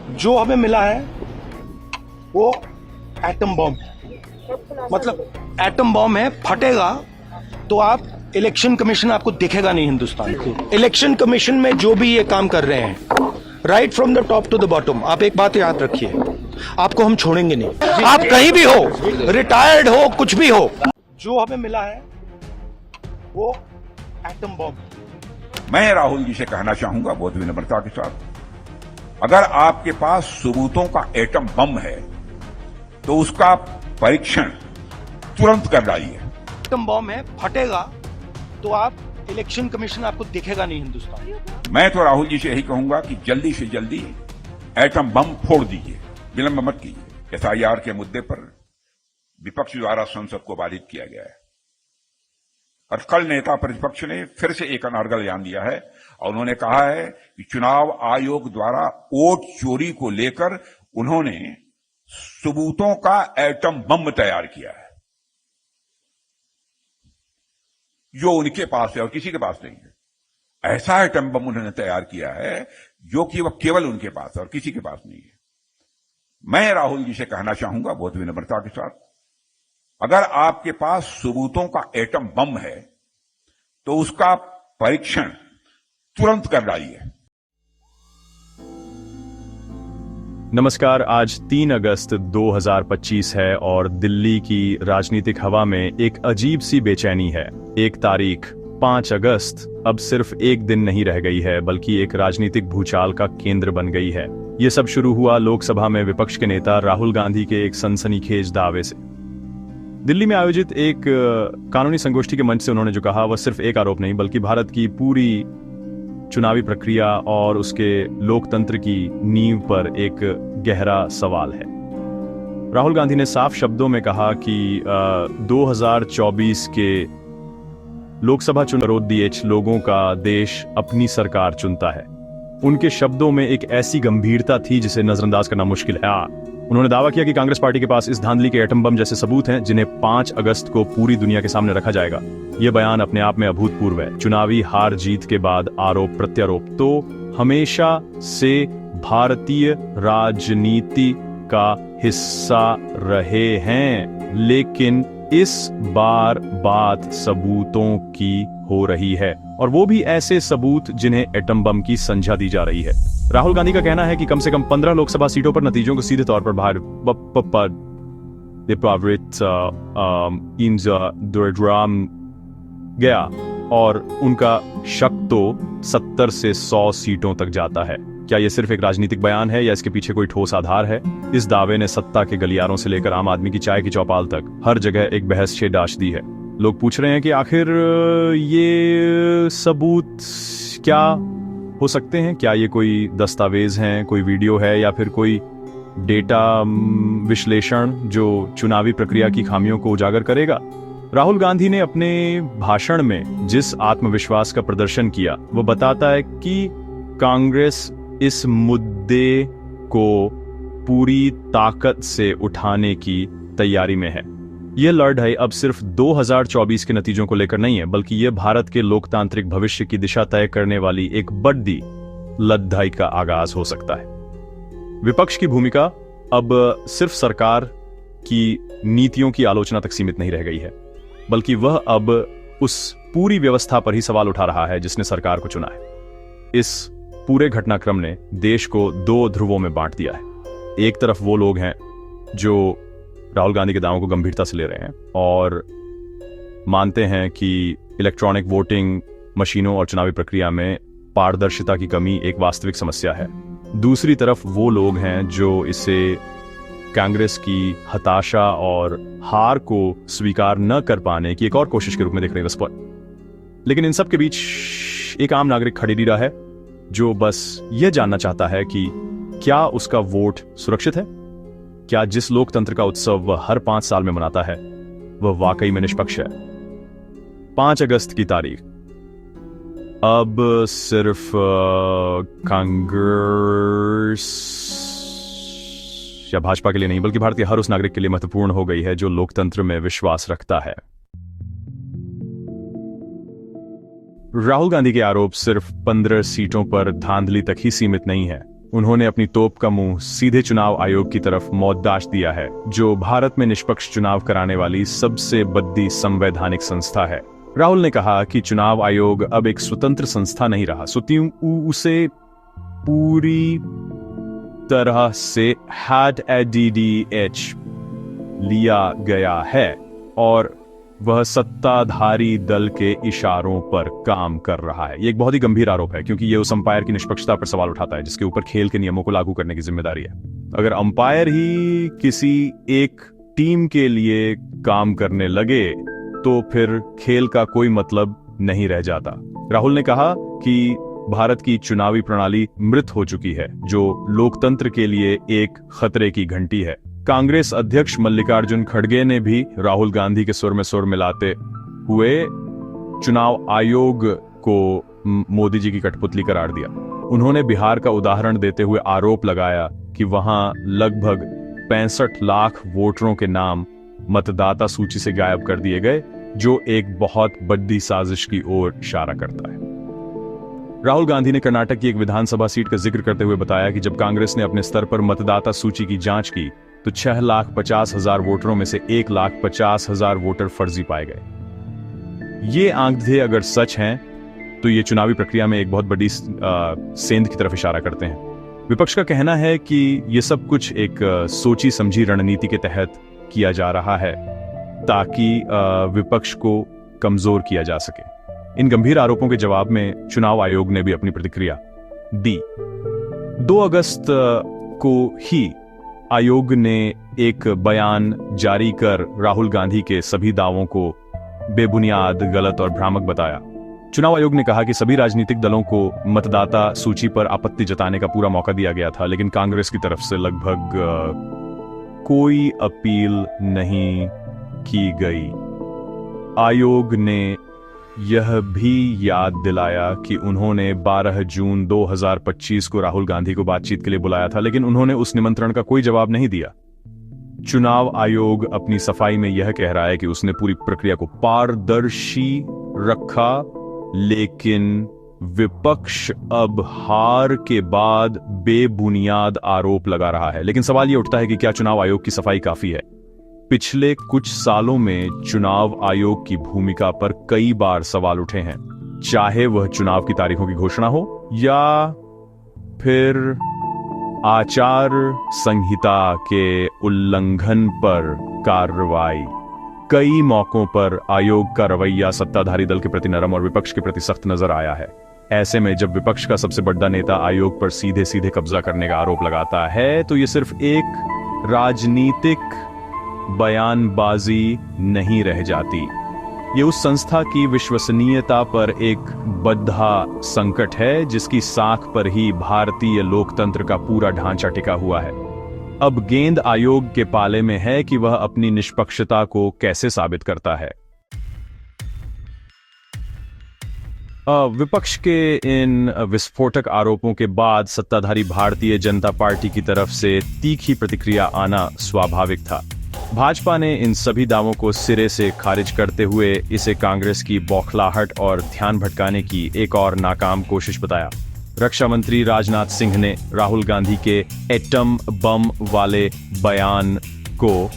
जो हमें मिला है वो एटम बॉम्ब है। मतलब एटम बॉम्ब है, फटेगा तो आप इलेक्शन कमीशन आपको दिखेगा नहीं हिंदुस्तान को। इलेक्शन कमीशन में जो भी ये काम कर रहे हैं, right from the top to the bottom, आप एक बात याद रखिए, आपको हम छोड़ेंगे नहीं। आप कहीं भी हो, रिटायर्ड हो, कुछ भी हो, जो हमें मिला है वो एटम बॉम्ब है। मैं राहुल जी से कहना चाहूंगा बहुत विनम्रता के साथ, अगर आपके पास सबूतों का एटम बम है तो उसका परीक्षण तुरंत कर डालिए। एटम बॉम्ब है, फटेगा तो आप इलेक्शन कमीशन आपको दिखेगा नहीं हिंदुस्तान। मैं तो राहुल जी से यही कहूंगा कि जल्दी से जल्दी एटम बम फोड़ दीजिए, विलंब मत कीजिए। एसआईआर के मुद्दे पर विपक्ष द्वारा संसद को बाधित किया गया है और कल नेता प्रतिपक्ष ने फिर से एक अनर्गल बयान दिया है और उन्होंने कहा है कि चुनाव आयोग द्वारा वोट चोरी को लेकर उन्होंने सबूतों का एटम बम तैयार किया है जो उनके पास है और किसी के पास नहीं है। ऐसा एटम बम उन्होंने तैयार किया है जो कि वह केवल उनके पास है और किसी के पास नहीं है। मैं राहुल जी से कहना चाहूंगा बहुत विनम्रता के साथ, अगर आपके पास सबूतों का एटम बम है तो उसका परीक्षण तुरंत कर डालिए। नमस्कार, आज 3 अगस्त 2025 है और दिल्ली की राजनीतिक हवा में एक अजीब सी बेचैनी है। एक तारीख 5 अगस्त अब सिर्फ एक दिन नहीं रह गई है बल्कि एक राजनीतिक भूचाल का केंद्र बन गई है। ये सब शुरू हुआ लोकसभा में विपक्ष के नेता राहुल गांधी के एक सनसनीखेज दावे से। दिल्ली में आयोजित एक कानूनी संगोष्ठी के मंच से उन्होंने जो कहा वह सिर्फ एक आरोप नहीं बल्कि भारत की पूरी चुनावी प्रक्रिया और उसके लोकतंत्र की नींव पर एक गहरा सवाल है। राहुल गांधी ने साफ शब्दों में कहा कि 2024 के लोकसभा चुनाव लोगों का देश अपनी सरकार चुनता है। उनके शब्दों में एक ऐसी गंभीरता थी जिसे नजरअंदाज करना मुश्किल है। उन्होंने दावा किया कि कांग्रेस पार्टी के पास इस धांधली के एटम बम जैसे सबूत हैं जिन्हें 5 अगस्त को पूरी दुनिया के सामने रखा जाएगा। यह बयान अपने आप में अभूतपूर्व है। चुनावी हार जीत के बाद आरोप प्रत्यारोप तो हमेशा से भारतीय राजनीति का हिस्सा रहे हैं, लेकिन इस बार बात सबूतों की हो रही है और वो भी ऐसे सबूत जिन्हें एटम बम की संज्ञा दी जा रही है। राहुल गांधी का कहना है कि कम से कम 15 लोकसभा सीटों पर नतीजों को सीधे तौर पर गया और उनका शक तो 70 से 100 सीटों तक जाता है। क्या यह सिर्फ एक राजनीतिक बयान है या इसके पीछे कोई ठोस आधार है? इस दावे ने सत्ता के गलियारों से लेकर आम आदमी की चाय की चौपाल तक हर जगह एक बहस छेड़ दी है। लोग पूछ रहे हैं कि आखिर ये सबूत क्या हो सकते हैं? क्या ये कोई दस्तावेज हैं, कोई वीडियो है या फिर कोई डेटा विश्लेषण जो चुनावी प्रक्रिया की खामियों को उजागर करेगा? राहुल गांधी ने अपने भाषण में जिस आत्मविश्वास का प्रदर्शन किया वो बताता है कि कांग्रेस इस मुद्दे को पूरी ताकत से उठाने की तैयारी में है। यह लड़ाई अब सिर्फ 2024 के नतीजों को लेकर नहीं है बल्कि यह भारत के लोकतांत्रिक भविष्य की दिशा तय करने वाली एक बड़ी लड़ाई का आगाज हो सकता है। विपक्ष की भूमिका अब सिर्फ सरकार की नीतियों की आलोचना तक सीमित नहीं रह गई है बल्कि वह अब उस पूरी व्यवस्था पर ही सवाल उठा रहा है जिसने सरकार को चुना है। इस पूरे घटनाक्रम ने देश को 2 ध्रुवों में बांट दिया है। एक तरफ वो लोग हैं जो राहुल गांधी के दावों को गंभीरता से ले रहे हैं और मानते हैं कि इलेक्ट्रॉनिक वोटिंग मशीनों और चुनावी प्रक्रिया में पारदर्शिता की कमी एक वास्तविक समस्या है। दूसरी तरफ वो लोग हैं जो इसे कांग्रेस की हताशा और हार को स्वीकार न कर पाने की एक और कोशिश के रूप में देख रहे हैं। लेकिन इन सब के बीच एक आम नागरिक खड़ी रहा है जो बस यह जानना चाहता है कि क्या उसका वोट सुरक्षित है? क्या जिस लोकतंत्र का उत्सव वह हर 5 साल में मनाता है वह वाकई में निष्पक्ष है? 5 अगस्त की तारीख अब सिर्फ कांग्रेस या भाजपा के लिए नहीं बल्कि भारत के हर उस नागरिक के लिए महत्वपूर्ण हो गई है जो लोकतंत्र में विश्वास रखता है। राहुल गांधी के आरोप सिर्फ 15 सीटों पर धांधली तक ही सीमित नहीं है। उन्होंने अपनी तोप का मुंह सीधे चुनाव आयोग की तरफ मौद्दाश दिया है, जो भारत में निष्पक्ष चुनाव कराने वाली सबसे बड़ी संवैधानिक संस्था है। राहुल ने कहा कि चुनाव आयोग अब एक स्वतंत्र संस्था नहीं रहा, उसे पूरी तरह से HADDH लिया गया है और वह सत्ताधारी दल के इशारों पर काम कर रहा है। ये एक बहुत ही गंभीर आरोप है, क्योंकि यह उस अंपायर की निष्पक्षता पर सवाल उठाता है जिसके ऊपर खेल के नियमों को लागू करने की जिम्मेदारी है। अगर अंपायर ही किसी एक टीम के लिए काम करने लगे तो फिर खेल का कोई मतलब नहीं रह जाता। राहुल ने कहा कि भारत की चुनावी प्रणाली मृत हो चुकी है, जो लोकतंत्र के लिए एक खतरे की घंटी है। कांग्रेस अध्यक्ष मल्लिकार्जुन खड़गे ने भी राहुल गांधी के सुर में सुर मिलाते हुए चुनाव आयोग को मोदी जी की कठपुतली करार दिया। उन्होंने बिहार का उदाहरण देते हुए आरोप लगाया कि वहां लगभग 65 लाख वोटरों के नाम मतदाता सूची से गायब कर दिए गए, जो एक बहुत बड़ी साजिश की ओर इशारा करता है। राहुल गांधी ने कर्नाटक की एक विधानसभा सीट का जिक्र करते हुए बताया कि जब कांग्रेस ने अपने स्तर पर मतदाता सूची की जांच की तो 6,50,000 वोटरों में से 1,50,000 वोटर फर्जी पाए गए। ये आंकड़े अगर सच हैं तो ये चुनावी प्रक्रिया में एक बहुत बड़ी सेंध की तरफ इशारा करते हैं। विपक्ष का कहना है कि ये सब कुछ एक सोची समझी रणनीति के तहत किया जा रहा है ताकि विपक्ष को कमजोर किया जा सके। इन गंभीर आरोपों के जवाब में चुनाव आयोग ने भी अपनी प्रतिक्रिया दी। 2 अगस्त को ही आयोग ने एक बयान जारी कर राहुल गांधी के सभी दावों को बेबुनियाद, गलत और भ्रामक बताया। चुनाव आयोग ने कहा कि सभी राजनीतिक दलों को मतदाता सूची पर आपत्ति जताने का पूरा मौका दिया गया था, लेकिन कांग्रेस की तरफ से लगभग कोई अपील नहीं की गई। आयोग ने यह भी याद दिलाया कि उन्होंने 12 जून 2025 को राहुल गांधी को बातचीत के लिए बुलाया था, लेकिन उन्होंने उस निमंत्रण का कोई जवाब नहीं दिया। चुनाव आयोग अपनी सफाई में यह कह रहा है कि उसने पूरी प्रक्रिया को पारदर्शी रखा, लेकिन विपक्ष अब हार के बाद बेबुनियाद आरोप लगा रहा है। लेकिन सवाल यह उठता है कि क्या चुनाव आयोग की सफाई काफी है? पिछले कुछ सालों में चुनाव आयोग की भूमिका पर कई बार सवाल उठे हैं, चाहे वह चुनाव की तारीखों की घोषणा हो या फिर आचार संहिता के उल्लंघन पर कार्रवाई। कई मौकों पर आयोग का रवैया सत्ताधारी दल के प्रति नरम और विपक्ष के प्रति सख्त नजर आया है। ऐसे में जब विपक्ष का सबसे बड़ा नेता आयोग पर सीधे सीधे कब्जा करने का आरोप लगाता है तो यह सिर्फ एक राजनीतिक बयानबाजी नहीं रह जाती, ये उस संस्था की विश्वसनीयता पर एक बड़ा संकट है जिसकी साख पर ही भारतीय लोकतंत्र का पूरा ढांचा टिका हुआ है। अब गेंद आयोग के पाले में है कि वह अपनी निष्पक्षता को कैसे साबित करता है। विपक्ष के इन विस्फोटक आरोपों के बाद सत्ताधारी भारतीय जनता पार्टी की तरफ से तीखी प्रतिक्रिया आना स्वाभाविक था। भाजपा ने इन सभी दावों को सिरे से खारिज करते हुए इसे कांग्रेस की बौखलाहट और ध्यान भटकाने की एक और नाकाम कोशिश बताया। रक्षा मंत्री राजनाथ सिंह ने राहुल गांधी के एटम बम वाले बयान को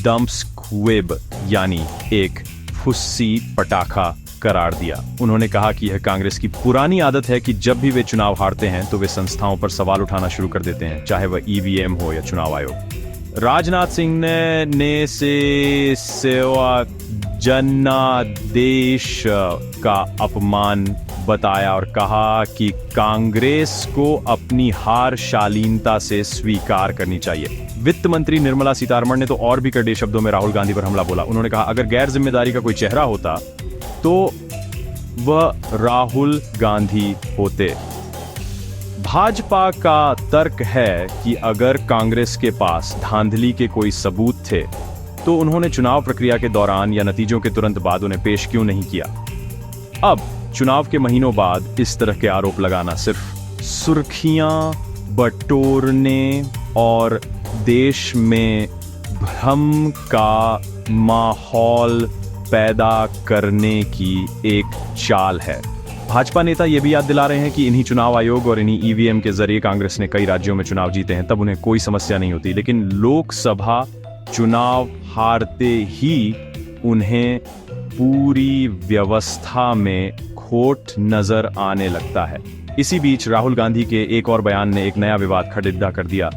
दमस्क्वेब यानी एक फुस्सी पटाखा करार दिया। उन्होंने कहा कि यह कांग्रेस की पुरानी आदत है कि जब भी वे चुनाव हारते हैं तो वे संस्थाओं पर सवाल उठाना शुरू कर देते हैं, चाहे वह ईवीएम हो या चुनाव आयोग। राजनाथ सिंह ने सेवा जनादेश का अपमान बताया और कहा कि कांग्रेस को अपनी हार शालीनता से स्वीकार करनी चाहिए। वित्त मंत्री निर्मला सीतारमण ने तो और भी कड़े शब्दों में राहुल गांधी पर हमला बोला। उन्होंने कहा अगर गैर जिम्मेदारी का कोई चेहरा होता तो वह राहुल गांधी होते। भाजपा का तर्क है कि अगर कांग्रेस के पास धांधली के कोई सबूत थे तो उन्होंने चुनाव प्रक्रिया के दौरान या नतीजों के तुरंत बाद उन्हें पेश क्यों नहीं किया। अब चुनाव के महीनों बाद इस तरह के आरोप लगाना सिर्फ सुर्खियां बटोरने और देश में भ्रम का माहौल पैदा करने की एक चाल है। भाजपा नेता ये भी याद दिला रहे हैं कि इन्हीं चुनाव आयोग और इन्हीं ईवीएम के जरिए कांग्रेस ने कई राज्यों में चुनाव जीते हैं, तब उन्हें कोई समस्या नहीं होती, लेकिन लोकसभा चुनाव हारते ही उन्हें पूरी व्यवस्था में खोट नजर आने लगता है। इसी बीच राहुल गांधी के एक और बयान ने एक नया विवाद खड़ा कर दिया,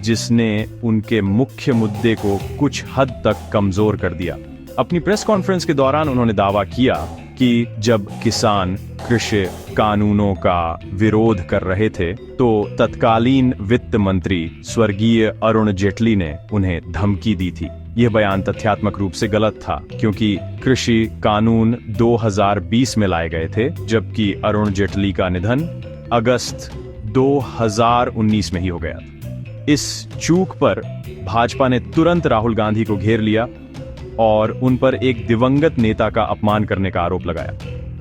जिसने उनके मुख्य मुद्दे को कुछ हद तक कमजोर कर दिया। अपनी प्रेस कॉन्फ्रेंस के दौरान उन्होंने दावा किया कि जब किसान कृषि कानूनों का विरोध कर रहे थे तो तत्कालीन वित्त मंत्री स्वर्गीय अरुण जेटली ने उन्हें धमकी दी थी। यह बयान तथ्यात्मक रूप से गलत था, क्योंकि कृषि कानून 2020 में लाए गए थे, जबकि अरुण जेटली का निधन अगस्त 2019 में ही हो गया था। इस चूक पर भाजपा ने तुरंत राहुल गांधी को घेर लिया और उन पर एक दिवंगत नेता का अपमान करने का आरोप लगाया।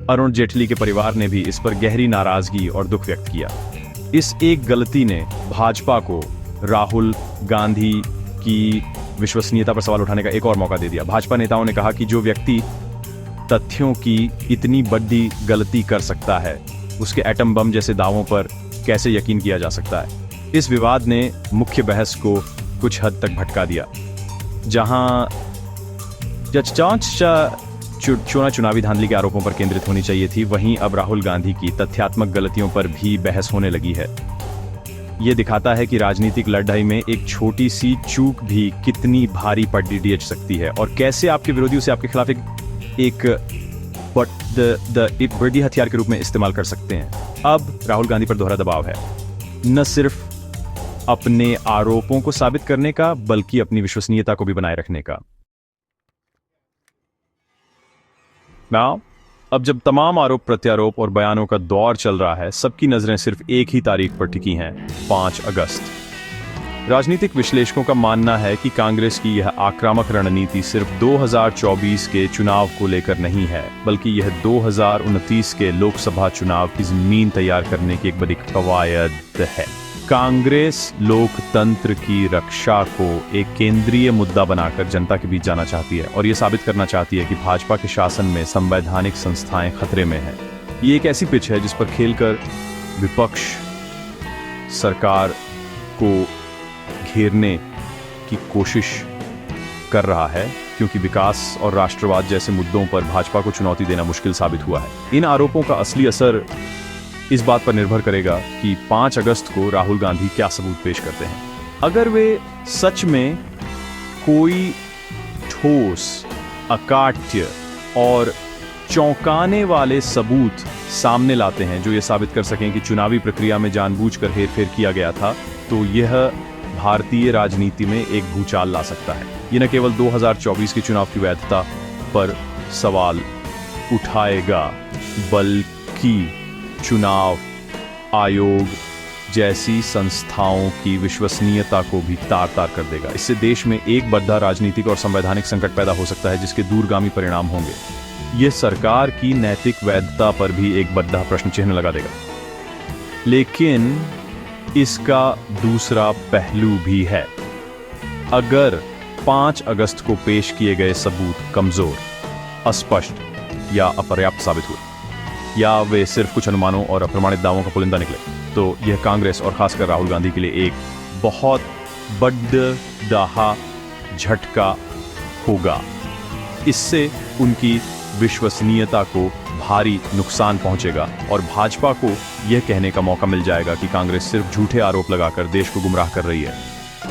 अरुण जेटली के परिवार ने भी इस पर गहरी नाराजगी और दुख व्यक्त किया। इस एक गलती ने भाजपा को राहुल गांधी की विश्वसनीयता पर सवाल उठाने का एक और मौका दे दिया। भाजपा नेताओं ने कहा कि जो व्यक्ति तथ्यों की इतनी बड़ी गलती कर सकता है, उसके एटम बम जैसे दावों पर कैसे यकीन किया जा सकता है। इस विवाद ने मुख्य बहस को कुछ हद तक भटका दिया। जहां चुनावी धांधली के आरोपों पर केंद्रित होनी चाहिए थी, वहीं अब राहुल गांधी की तथ्यात्मक गलतियों पर भी बहस होने लगी है। यह दिखाता है कि राजनीतिक लड़ाई में एक छोटी सी चूक भी कितनी भारी पड़ सकती है और कैसे आपके विरोधी उसे आपके खिलाफ एक बड़ी हथियार के रूप में इस्तेमाल कर सकते हैं। अब राहुल गांधी पर दोहरा दबाव है, न सिर्फ अपने आरोपों को साबित करने का, बल्कि अपनी विश्वसनीयता को भी बनाए रखने का। अब जब तमाम आरोप प्रत्यारोप और बयानों का दौर चल रहा है, सबकी नजरें सिर्फ एक ही तारीख पर टिकी हैं, 5 अगस्त। राजनीतिक विश्लेषकों का मानना है कि कांग्रेस की यह आक्रामक रणनीति सिर्फ 2024 के चुनाव को लेकर नहीं है, बल्कि यह 2029 के लोकसभा चुनाव की जमीन तैयार करने की एक बड़ी कवायद है। कांग्रेस लोकतंत्र की रक्षा को एक केंद्रीय मुद्दा बनाकर जनता के बीच जाना चाहती है और यह साबित करना चाहती है कि भाजपा के शासन में संवैधानिक संस्थाएं खतरे में हैं। ये एक ऐसी पिच है जिस पर खेलकर विपक्ष सरकार को घेरने की कोशिश कर रहा है, क्योंकि विकास और राष्ट्रवाद जैसे मुद्दों पर भाजपा को चुनौती देना मुश्किल साबित हुआ है। इन आरोपों का असली असर इस बात पर निर्भर करेगा कि 5 अगस्त को राहुल गांधी क्या सबूत पेश करते हैं। अगर वे सच में कोई ठोस, अकाट्य और चौंकाने वाले सबूत सामने लाते हैं जो ये साबित कर सकें कि चुनावी प्रक्रिया में जानबूझकर हेरफेर किया गया था, तो यह भारतीय राजनीति में एक भूचाल ला सकता है। ये न केवल 2024 के चुनाव की वैधता पर सवाल उठाएगा, बल्कि चुनाव आयोग जैसी संस्थाओं की विश्वसनीयता को भी तार तार कर देगा। इससे देश में एक बड़ा राजनीतिक और संवैधानिक संकट पैदा हो सकता है, जिसके दूरगामी परिणाम होंगे। यह सरकार की नैतिक वैधता पर भी एक बड़ा प्रश्न चिन्ह लगा देगा। लेकिन इसका दूसरा पहलू भी है। अगर 5 अगस्त को पेश किए गए सबूत कमजोर, अस्पष्ट या अपर्याप्त साबित हुए, या वे सिर्फ कुछ अनुमानों और अप्रमाणित दावों का पुलिंदा निकले, तो यह कांग्रेस और खासकर राहुल गांधी के लिए एक बहुत बड़ा झटका होगा। इससे उनकी विश्वसनीयता को भारी नुकसान पहुंचेगा और भाजपा को यह कहने का मौका मिल जाएगा कि कांग्रेस सिर्फ झूठे आरोप लगाकर देश को गुमराह कर रही है।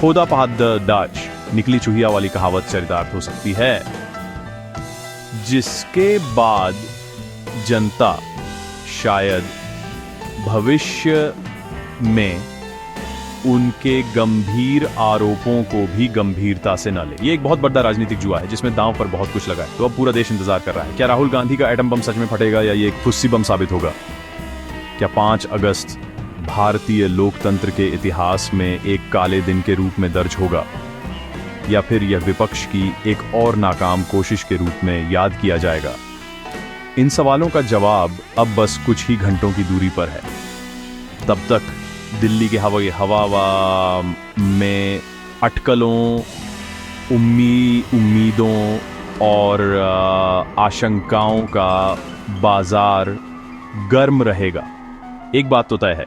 खोदा पहाद दाच निकली चूहिया वाली कहावत चरितार्थ हो सकती है, जिसके बाद जनता शायद भविष्य में उनके गंभीर आरोपों को भी गंभीरता से न ले। ये एक बहुत बड़ा राजनीतिक जुआ है जिसमें दांव पर बहुत कुछ लगा है। तो अब पूरा देश इंतजार कर रहा है, क्या राहुल गांधी का एटम बम सच में फटेगा या ये एक फुस्सी बम साबित होगा? क्या 5 अगस्त भारतीय लोकतंत्र के इतिहास में एक काले दिन के रूप में दर्ज होगा, या फिर यह विपक्ष की एक और नाकाम कोशिश के रूप में याद किया जाएगा? इन सवालों का जवाब अब बस कुछ ही घंटों की दूरी पर है। तब तक दिल्ली के हवा में अटकलों, उम्मीदों और आशंकाओं का बाजार गर्म रहेगा। एक बात तो तय है,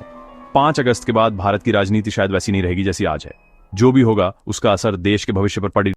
5 अगस्त के बाद भारत की राजनीति शायद वैसी नहीं रहेगी जैसी आज है। जो भी होगा उसका असर देश के भविष्य पर पड़ेगा।